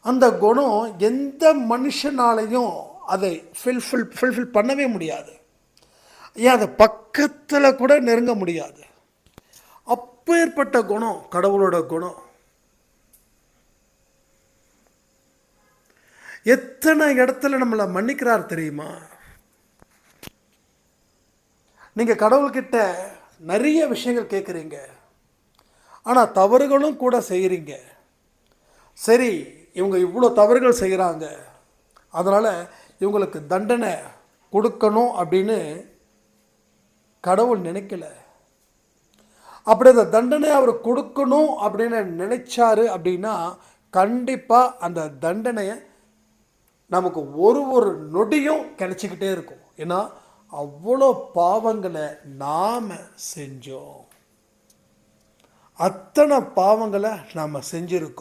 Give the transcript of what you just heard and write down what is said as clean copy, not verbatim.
அந்த குணம் எந்த மனுஷனாலையும் அதை ஃபுல்ஃபில் பண்ணவே முடியாது. ஏன் அதை பக்கத்தில் கூட நெருங்க முடியாது. அப்பேற்பட்ட குணம் கடவுளோட குணம். எத்தனை இடத்துல நம்மளை மன்னிக்கிறார் தெரியுமா? நீங்கள் கடவுள்கிட்ட நிறைய விஷயங்கள் கேட்குறீங்க, ஆனால் தவறுகளும் கூட செய்கிறீங்க. சரி, இவங்க இவ்வளோ தவறுகள் செய்கிறாங்க, அதனால் இவங்களுக்கு தண்டனை கொடுக்கணும் அப்படின்னு கடவுள் நினைக்கல. அப்படி அந்த தண்டனை அவர் கொடுக்கணும் அப்படின்னு நினைச்சாரு அப்படின்னா கண்டிப்பாக அந்த தண்டனையை நமக்கு ஒரு நொடியும் கிடைச்சிக்கிட்டே இருக்கும். ஏன்னா அவ்வளோ பாவங்களை நாம் செஞ்சோம், அத்தனை பாவங்களை நாம் செஞ்சுருக்கோம்.